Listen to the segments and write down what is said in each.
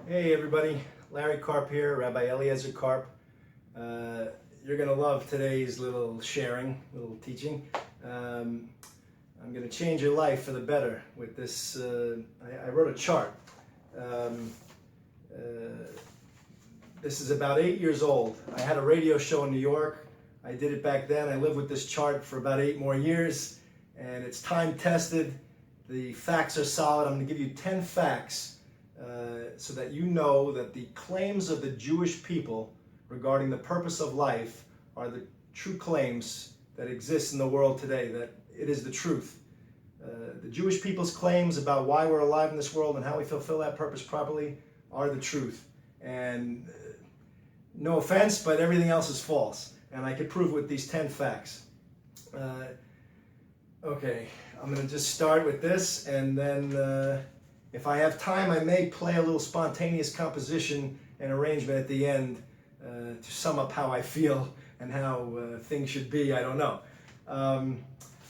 Hey everybody, Larry Karp here, Rabbi Eliezer Karp. You're going to love today's little sharing, little teaching. I'm going to change your life for the better with this. I wrote a chart. Um, uh, this is about 8 years old. I had a radio show in New York. I did it back then. I lived with this chart for about 8 more years, and it's time tested. The facts are solid. I'm going to give you 10 facts so that you know that the claims of the Jewish people regarding the purpose of life are the true claims that exist in the world today, that it is the truth. The Jewish people's claims about why we're alive in this world and how we fulfill that purpose properly are the truth. And no offense, but everything else is false. And I could prove with these 10 facts. Okay, I'm going to just start with this, and then if I have time, I may play a little spontaneous composition and arrangement at the end to sum up how I feel and how things should be. I don't know.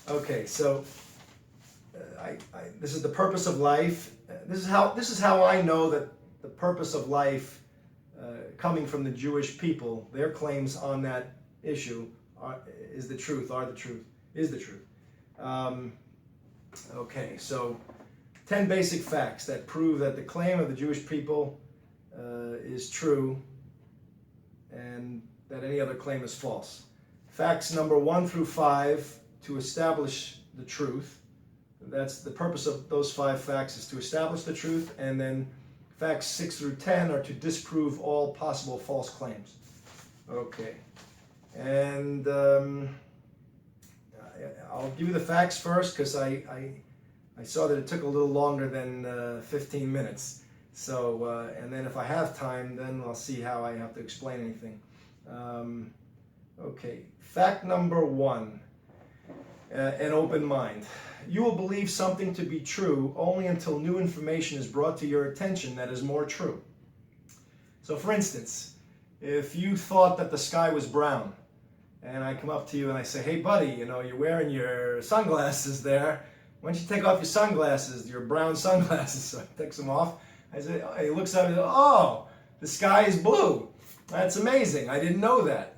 Okay, so this is the purpose of life. This is how I know that the purpose of life, coming from the Jewish people, their claims on that issue is the truth. Okay, so 10 basic facts that prove that the claim of the Jewish people is true and that any other claim is false. Facts number 1 through 5 to establish the truth. That's the purpose of those 5 facts, is to establish the truth, and then facts 6 through 10 are to disprove all possible false claims. Okay, and I'll give you the facts first because I saw that it took a little longer than 15 minutes. So, and then if I have time, then I'll see how I have to explain anything. Okay, fact number 1, an open mind. You will believe something to be true only until new information is brought to your attention that is more true. So for instance, if you thought that the sky was brown, and I come up to you and I say, hey buddy, you know, you're wearing your sunglasses there. Why don't you take off your sunglasses, your brown sunglasses? So he takes them off. I say, he looks at me, oh, the sky is blue. That's amazing. I didn't know that.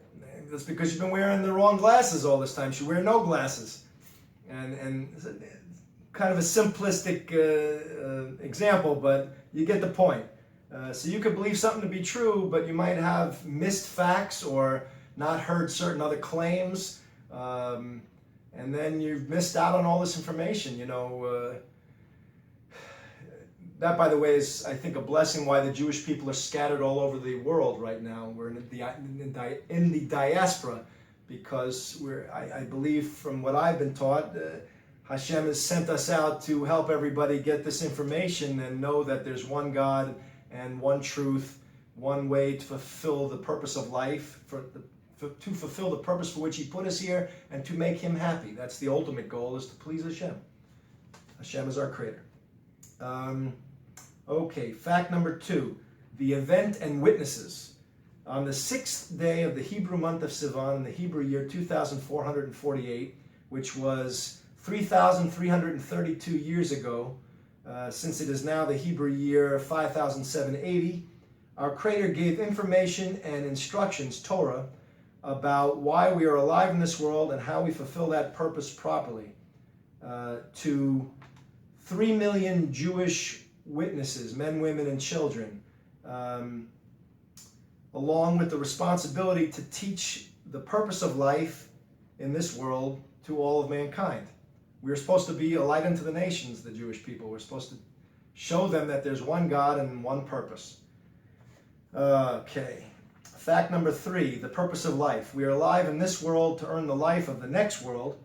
That's because you've been wearing the wrong glasses all this time. You should wear no glasses. And kind of a simplistic example, but you get the point. So you could believe something to be true, but you might have missed facts or not heard certain other claims. And then you've missed out on all this information, you know. That, by the way, is, I think, a blessing why the Jewish people are scattered all over the world right now. We're in the diaspora because I believe, from what I've been taught, Hashem has sent us out to help everybody get this information and know that there's one God and one truth, one way to fulfill the purpose of life, to fulfill the purpose for which He put us here, and to make Him happy. That's the ultimate goal, is to please Hashem. Hashem is our creator. Okay, fact number 2, the event and witnesses. On the 6th day of the Hebrew month of Sivan, in the Hebrew year 2448, which was 3,332 years ago, since it is now the Hebrew year 5780, our Creator gave information and instructions, Torah, about why we are alive in this world and how we fulfill that purpose properly, to 3 million Jewish witnesses, men, women, and children, along with the responsibility to teach the purpose of life in this world to all of mankind. We're supposed to be a light unto the nations, the Jewish people. We're supposed to show them that there's one God and one purpose. Okay. Fact number 3, the purpose of life. We are alive in this world to earn the life of the next world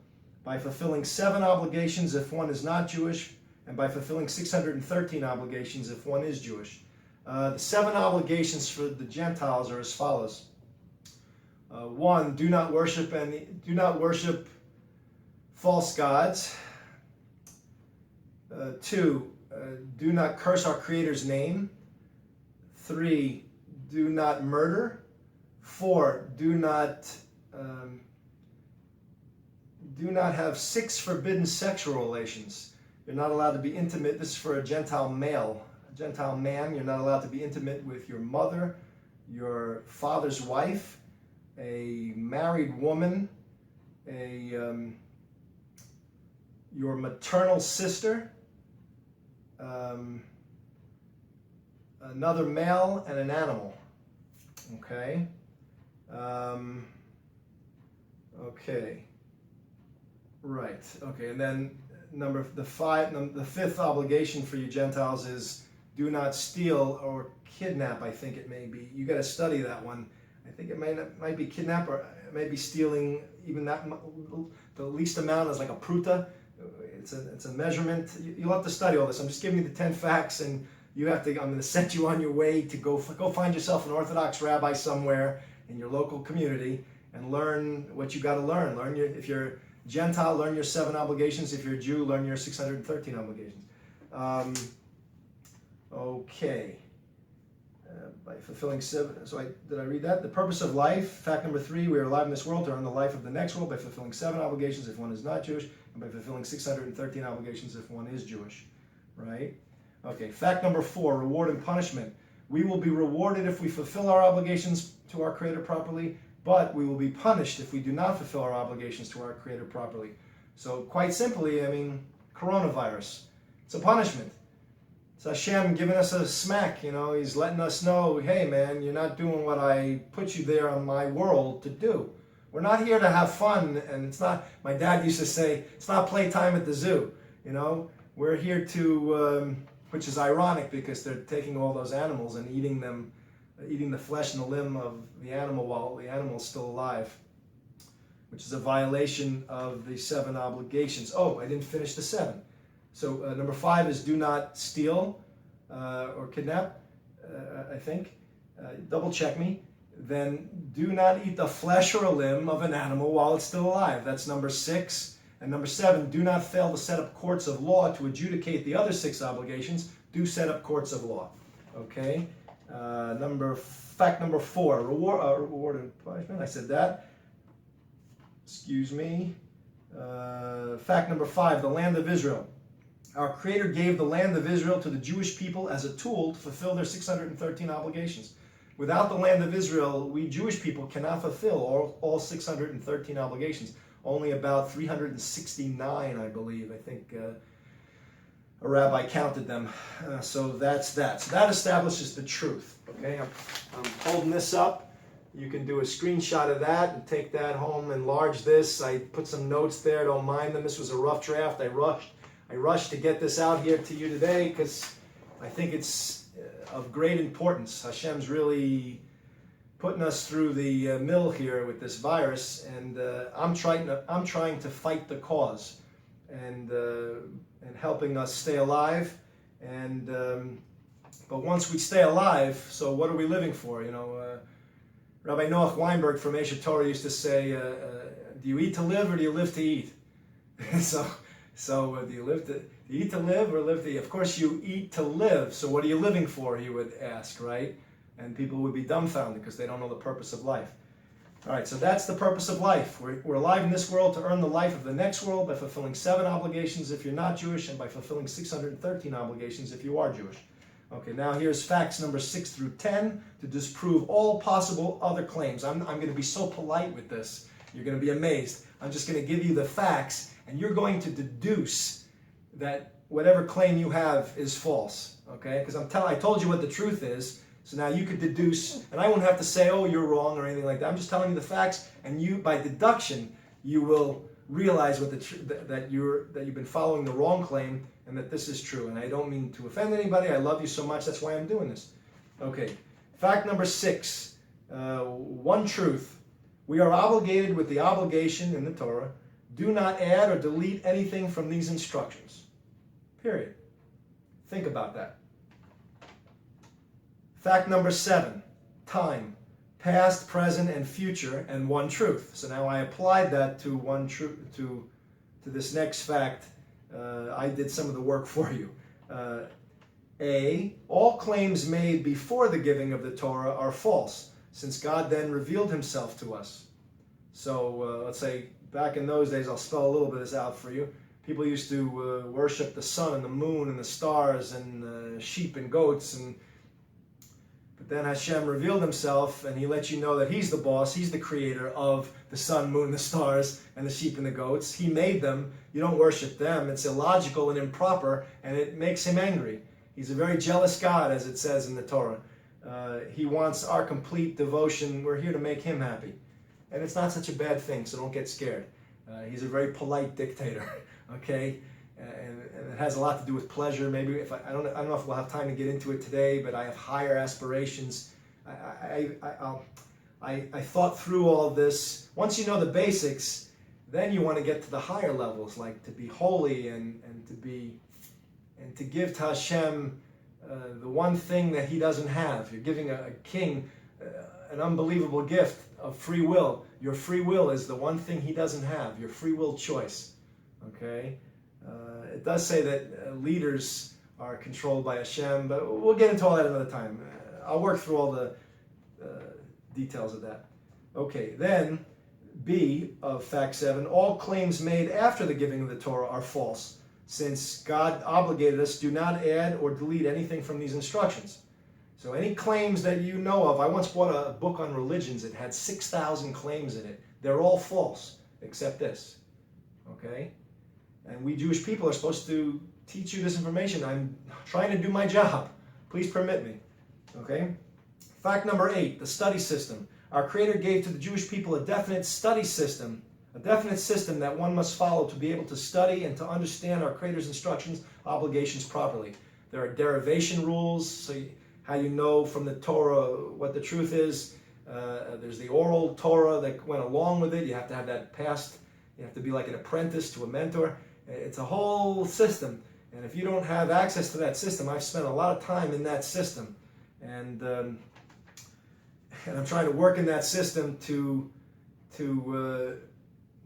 by fulfilling 7 obligations if one is not Jewish, and by fulfilling 613 obligations if one is Jewish. The 7 obligations for the Gentiles are as follows. 1, do not worship false gods. 2, do not curse our Creator's name. 3, do not murder. 4, do not have 6 forbidden sexual relations. You're not allowed to be intimate. This is for a Gentile male. Gentile man, you're not allowed to be intimate with your mother, your father's wife, a married woman, your maternal sister, another male, and an animal. Okay. Okay. Right. Okay. And then the fifth obligation for you Gentiles is do not steal or kidnap. I think it may be. You got to study that one. I think it might be kidnap, or it may be stealing. Even that, the least amount is like a pruta. It's a measurement. You'll have to study all this. I'm just giving you the 10 facts, and you have to. I'm going to set you on your way to go find yourself an Orthodox rabbi somewhere in your local community and learn what you got to learn. If you're Gentile, learn your 7 obligations. If you're a Jew, learn your 613 obligations. Okay. By fulfilling 7. So did I read that? The purpose of life. Fact number 3: we are alive in this world to earn the life of the next world by fulfilling 7 obligations if one is not Jewish, and by fulfilling 613 obligations if one is Jewish. Right? Okay. Fact number 4: reward and punishment. We will be rewarded if we fulfill our obligations to our Creator properly, but we will be punished if we do not fulfill our obligations to our Creator properly. So quite simply, I mean, coronavirus. It's a punishment. It's Hashem giving us a smack, He's letting us know, hey man, you're not doing what I put you there on my world to do. We're not here to have fun, and it's not, my dad used to say, it's not playtime at the zoo, We're here to, which is ironic because they're taking all those animals and eating the flesh and the limb of the animal while the animal is still alive, which is a violation of the 7 obligations. Oh, I didn't finish the 7. So number 5 is do not steal or kidnap, I think. Double check me. Then do not eat the flesh or a limb of an animal while it's still alive. That's number 6. And number 7, do not fail to set up courts of law to adjudicate the other 6 obligations. Do set up courts of law. Okay? Fact number 4, reward and punishment. I said that. Excuse me. Fact number 5, the land of Israel. Our Creator gave the land of Israel to the Jewish people as a tool to fulfill their 613 obligations. Without the land of Israel, we Jewish people cannot fulfill all 613 obligations. Only about 369, I believe. I think a rabbi counted them. So that's that. So that establishes the truth. Okay, I'm holding this up. You can do a screenshot of that and take that home, enlarge this. I put some notes there. Don't mind them. This was a rough draft. I rushed to get this out here to you today because I think it's of great importance. Hashem's really putting us through the mill here with this virus, and I'm trying to fight the cause and helping us stay alive. And but once we stay alive, so what are we living for? Rabbi Noach Weinberg from Eshet Torah used to say, "Do you eat to live or do you live to eat?" So do you eat to live or live to eat? Of course you eat to live, so what are you living for, he would ask, right? And people would be dumbfounded because they don't know the purpose of life. All right, so that's the purpose of life. We're alive in this world to earn the life of the next world by fulfilling 7 obligations if you're not Jewish, and by fulfilling 613 obligations if you are Jewish. Okay, now here's facts number 6 through 10 to disprove all possible other claims. I'm going to be so polite with this. You're going to be amazed. I'm just going to give you the facts, and you're going to deduce that whatever claim you have is false. Okay? Because I told you what the truth is, so now you could deduce, and I won't have to say, oh, you're wrong or anything like that. I'm just telling you the facts, and you, by deduction, you will realize that you've been following the wrong claim, and that this is true. And I don't mean to offend anybody. I love you so much. That's why I'm doing this. Okay. Fact number 6. One truth. We are obligated with the obligation in the Torah. Do not add or delete anything from these instructions. Period. Think about that. Fact number 7. Time. Past, present, and future, and one truth. So now I applied that to one truth to this next fact. I did some of the work for you. A. All claims made before the giving of the Torah are false, since God then revealed himself to us. So let's say back in those days, I'll spell a little bit of this out for you. People used to worship the sun and the moon and the stars and sheep and goats, but then Hashem revealed himself and he let you know that he's the boss, he's the creator of the sun, moon, the stars, and the sheep and the goats. He made them. You don't worship them. It's illogical and improper, and it makes him angry. He's a very jealous God, as it says in the Torah. He wants our complete devotion. We're here to make him happy. And it's not such a bad thing, so don't get scared. He's a very polite dictator, okay? And it has a lot to do with pleasure. Maybe if I don't know if we'll have time to get into it today, but I have higher aspirations. I thought through all of this. Once you know the basics, then you want to get to the higher levels, like to be holy and to give to Hashem the one thing that he doesn't have. You're giving a king an unbelievable gift of free will. Your free will is the one thing he doesn't have, your free will choice. Okay? It does say that leaders are controlled by Hashem, but we'll get into all that another time. I'll work through all the details of that. Okay, then B of fact 7, all claims made after the giving of the Torah are false, since God obligated us, do not add or delete anything from these instructions. So any claims that you know of, I once bought a book on religions, it had 6,000 claims in it. They're all false, except this. Okay? And we Jewish people are supposed to teach you this information. I'm trying to do my job. Please permit me. Okay? Fact number 8, the study system. Our Creator gave to the Jewish people a definite study system, a definite system that one must follow to be able to study and to understand our Creator's instructions, obligations properly. There are derivation rules, so how you know from the Torah what the truth is. There's the oral Torah that went along with it. You have to have that passed. You have to be like an apprentice to a mentor. It's a whole system. And if you don't have access to that system, I've spent a lot of time in that system. And I'm trying to work in that system to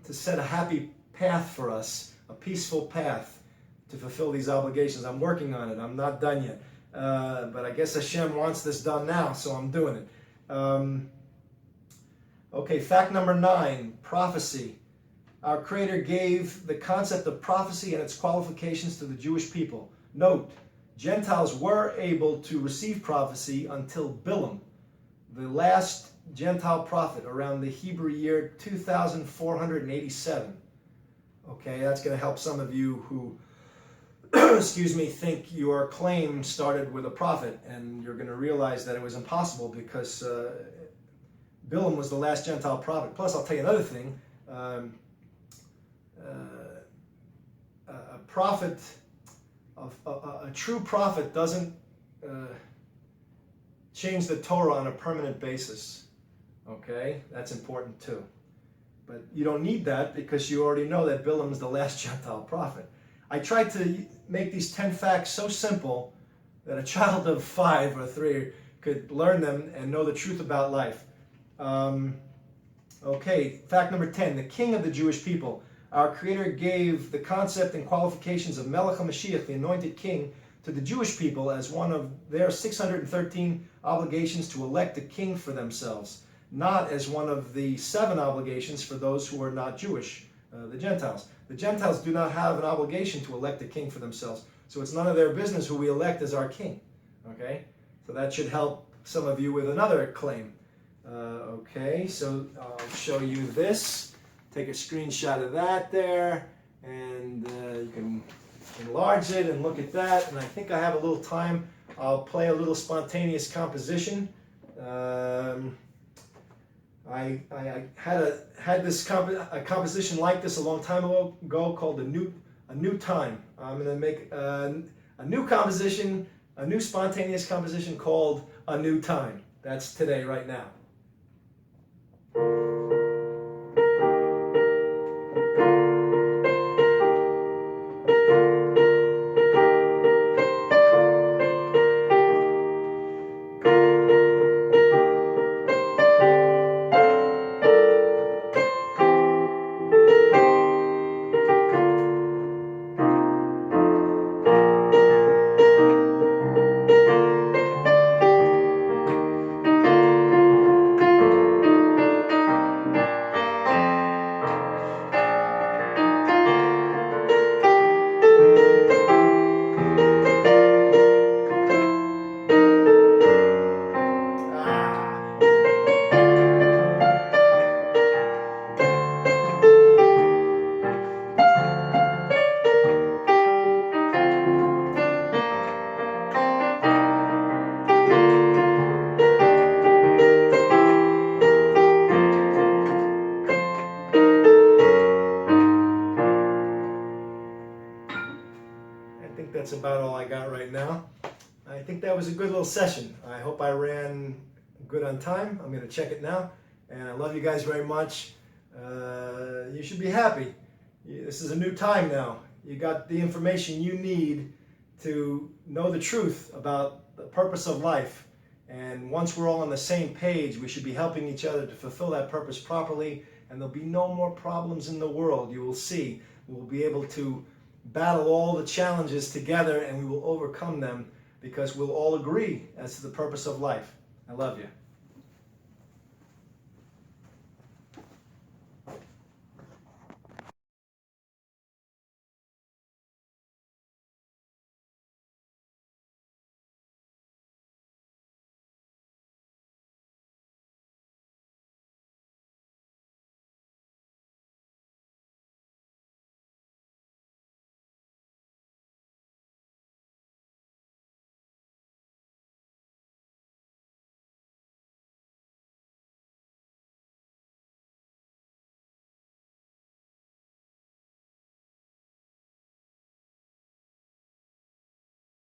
set a happy path for us, a peaceful path to fulfill these obligations. I'm working on it. I'm not done yet. But I guess Hashem wants this done now, so I'm doing it. Okay, fact number 9, prophecy. Our Creator gave the concept of prophecy and its qualifications to the Jewish people. Note, Gentiles were able to receive prophecy until Bilam, the last Gentile prophet, around the Hebrew year 2487. Okay, that's going to help some of you who, excuse me, think your claim started with a prophet, and you're going to realize that it was impossible because Bilam was the last Gentile prophet. Plus, I'll tell you another thing. A true prophet doesn't change the Torah on a permanent basis. Okay, that's important too. But you don't need that because you already know that Bilam is the last Gentile prophet. I tried to make these 10 facts so simple that a child of 5 or 3 could learn them and know the truth about life. Okay, fact number 10, the king of the Jewish people. Our Creator gave the concept and qualifications of Melech HaMashiach, the anointed king, to the Jewish people as one of their 613 obligations to elect a king for themselves, not as one of the 7 obligations for those who are not Jewish, the Gentiles. The Gentiles do not have an obligation to elect a king for themselves, so it's none of their business who we elect as our king. Okay? So that should help some of you with another claim. Okay, so I'll show you this. Take a screenshot of that there, and you can enlarge it and look at that. And I think I have a little time. I'll play a little spontaneous composition. I had this a composition like this a long time ago called a new time. I'm going to make a new composition, a new spontaneous composition called A New Time. That's today, right now. that was a good little session. I hope I ran good on time. I'm going to check it now. And I love you guys very much. You should be happy. This is a new time now. You got the information you need to know the truth about the purpose of life. And once we're all on the same page, we should be helping each other to fulfill that purpose properly. And there'll be no more problems in the world. You will see. We'll be able to battle all the challenges together, and we will overcome them because we'll all agree as to the purpose of life. I love you.